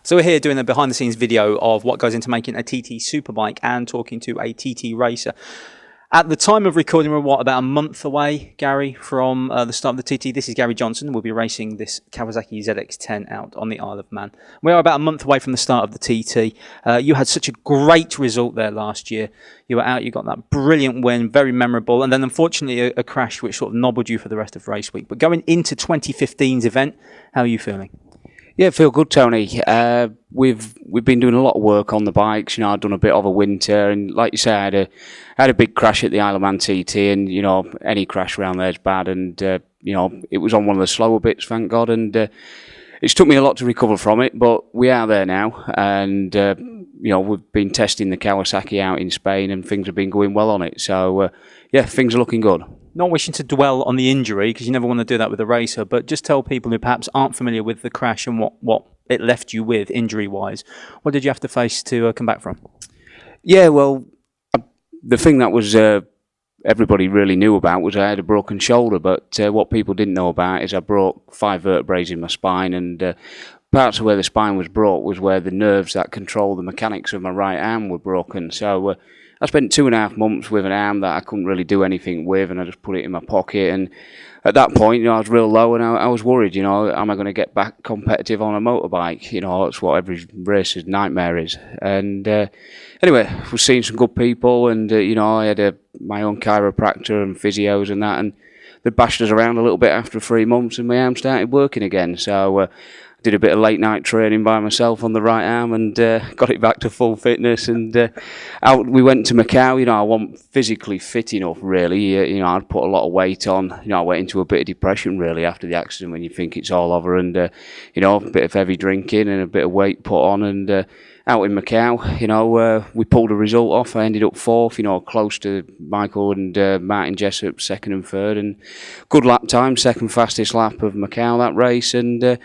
So we're here doing a behind the scenes video of what goes into making a TT superbike and talking to a TT racer. At the time of recording, we're about a month away, Gary, from the start of the TT. This is Gary Johnson. We'll be racing this Kawasaki ZX-10 out on the Isle of Man. We are about a month away from the start of the TT. You had such a great result there last year. You were out, you got that brilliant win, very memorable, and then unfortunately a crash which sort of nobbled you for the rest of race week. But going into 2015's event, how are you feeling? Yeah, feel good, Tony. We've been doing a lot of work on the bikes. I've done a bit of a winter, and like you say, I had a big crash at the Isle of Man TT, and any crash around there is bad. And it was on one of the slower bits, thank God. And it's took me a lot to recover from it, but we are there now, and we've been testing the Kawasaki out in Spain, and things have been going well on it. So yeah, things are looking good. Not wishing to dwell on the injury, because you never want to do that with a racer, but just tell people who perhaps aren't familiar with the crash and what it left you with injury-wise. What did you have to face to come back from? Yeah, well, the thing that was everybody really knew about was I had a broken shoulder, but what people didn't know about is I broke 5 vertebrae in my spine, and parts of where the spine was broke was where the nerves that control the mechanics of my right arm were broken. So I spent 2.5 months with an arm that I couldn't really do anything with, and I just put it in my pocket. And at that point, I was real low, and I was worried, am I going to get back competitive on a motorbike? That's what every racer's nightmare is. And anyway, I was seeing some good people, and I had my own chiropractor and physios and that, and they bashed us around a little bit after 3 months, and my arm started working again. So did a bit of late night training by myself on the right arm, and got it back to full fitness. And out we went to Macau. I wasn't physically fit enough, really. I'd put a lot of weight on. I went into a bit of depression really after the accident, when you think it's all over, and a bit of heavy drinking and a bit of weight put on. And out in Macau, we pulled a result off. I ended up 4th, close to Michael and Martin Jessup, 2nd and 3rd, and good lap time, 2nd fastest lap of Macau that race, and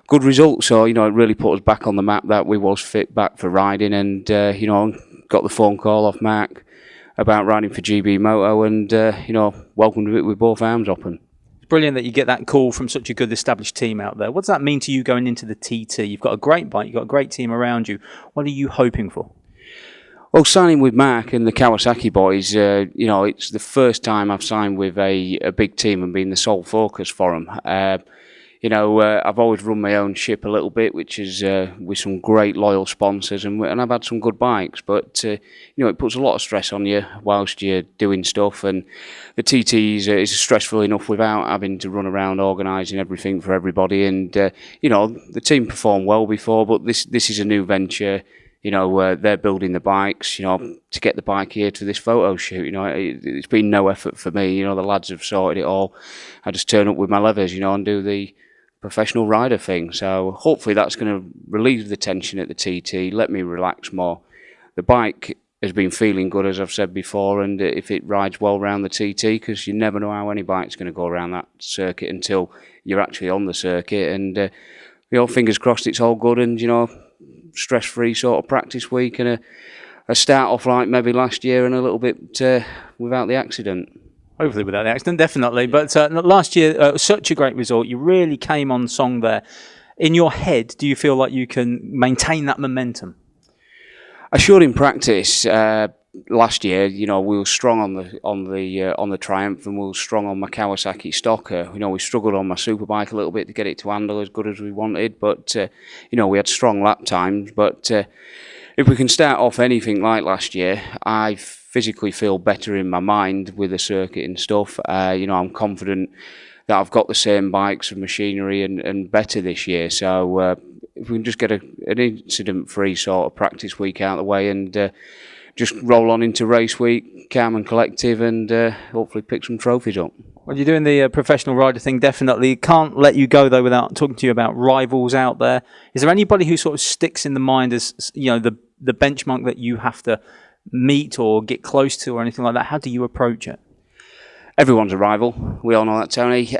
good result. So it really put us back on the map that we was fit back for riding. And got the phone call off Mark about riding for GB Moto, and welcomed it with both arms open. It's brilliant that you get that call from such a good established team out there. What does that mean to you going into the TT? You've got a great bike, you've got a great team around you. What are you hoping for? Well, signing with Mark and the Kawasaki boys, it's the first time I've signed with a big team and been the sole focus for them. I've always run my own ship a little bit, which is with some great loyal sponsors, and I've had some good bikes, but it puts a lot of stress on you whilst you're doing stuff, and the TT is stressful enough without having to run around organising everything for everybody. And the team performed well before, but this is a new venture. They're building the bikes, to get the bike here to this photo shoot. It's been no effort for me. The lads have sorted it all. I just turn up with my levers, and do the professional rider thing. So hopefully that's going to relieve the tension at the TT, let me relax more. The bike has been feeling good, as I've said before, and if it rides well around the TT, because you never know how any bike's going to go around that circuit until you're actually on the circuit. And fingers crossed it's all good, and stress-free sort of practice week, and a start off like maybe last year, and a little bit without the accident. Hopefully without the accident, definitely. But last year, such a great result. You really came on song there. In your head, do you feel like you can maintain that momentum? I should in practice. Last year, we were strong on the Triumph, and we were strong on my Kawasaki Stocker. We struggled on my Superbike a little bit to get it to handle as good as we wanted, but we had strong lap times. But if we can start off anything like last year, I physically feel better in my mind with the circuit and stuff. I'm confident that I've got the same bikes and machinery and better this year. So if we can just get an incident-free sort of practice week out of the way, and just roll on into race week, calm and collective, and hopefully pick some trophies up. Well, you're doing the professional rider thing, definitely. Can't let you go, though, without talking to you about rivals out there. Is there anybody who sort of sticks in the mind as, the benchmark that you have to meet or get close to or anything like that? How do you approach it? Everyone's a rival. We all know that, Tony.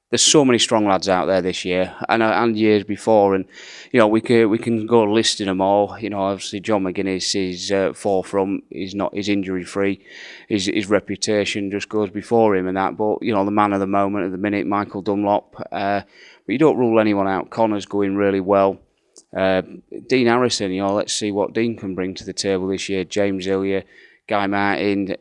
There's so many strong lads out there this year, and years before, and we can go listing them all. Obviously John McGuinness is forefront. He's injury free. His reputation just goes before him and that. But the man of the moment at the minute, Michael Dunlop. But you don't rule anyone out. Connor's going really well. Dean Harrison, let's see what Dean can bring to the table this year. James Hillier, Guy Martin.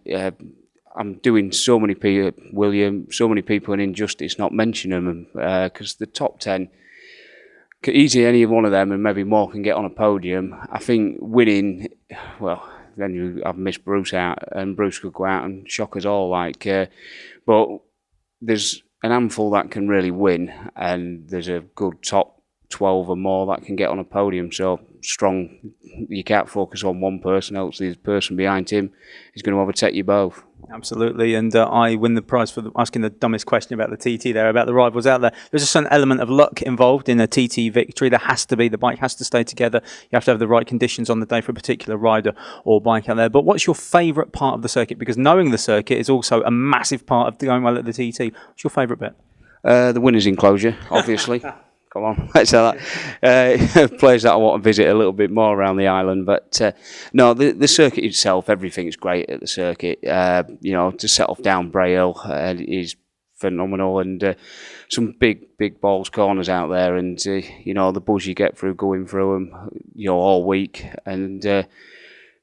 I'm doing so many people, William, so many people an injustice not mentioning them, because the top 10, easily any one of them and maybe more can get on a podium. I think winning, well, then I've missed Bruce out, and Bruce could go out and shock us all. But there's an handful that can really win, and there's a good top 12 or more that can get on a podium. So strong, you can't focus on one person, else the person behind him is going to overtake you both. Absolutely, and I win the prize for asking the dumbest question about the TT there, about the rivals out there. There's a certain element of luck involved in a TT victory. There has to be. The bike has to stay together. You have to have the right conditions on the day for a particular rider or bike out there. But what's your favourite part of the circuit? Because knowing the circuit is also a massive part of going well at the TT. What's your favourite bit? The winner's enclosure, obviously. Come on, let's say that. Places that I want to visit a little bit more around the island. But no, the circuit itself, everything's great at the circuit. To set off down Bray Hill is phenomenal, and some big balls corners out there, and the buzz you get through going through them, all week, and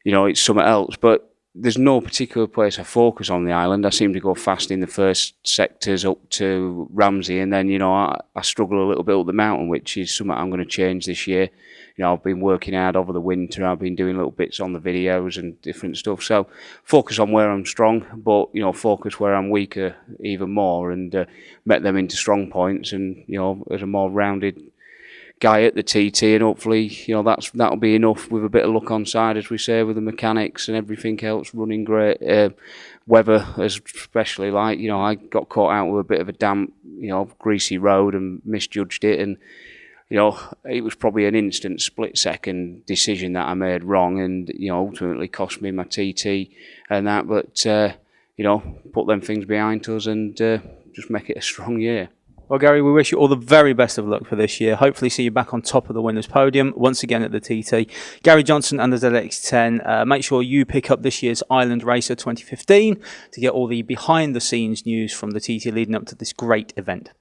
it's something else. But there's no particular place I focus on the island. I seem to go fast in the first sectors up to Ramsey, and then I struggle a little bit up the mountain, which is something I'm going to change this year. I've been working hard over the winter. I've been doing little bits on the videos and different stuff. So focus on where I'm strong, but focus where I'm weaker even more, and make them into strong points. And as a more rounded guy at the TT, and hopefully that'll be enough with a bit of luck on side, as we say, with the mechanics and everything else running great. Weather, especially, I got caught out with a bit of a damp, greasy road and misjudged it, and it was probably an instant split-second decision that I made wrong, and ultimately cost me my TT and that. But put them things behind us and just make it a strong year. Well, Gary, we wish you all the very best of luck for this year. Hopefully see you back on top of the winners' podium once again at the TT. Gary Johnson and the ZX10. Make sure you pick up this year's Island Racer 2015 to get all the behind-the-scenes news from the TT leading up to this great event.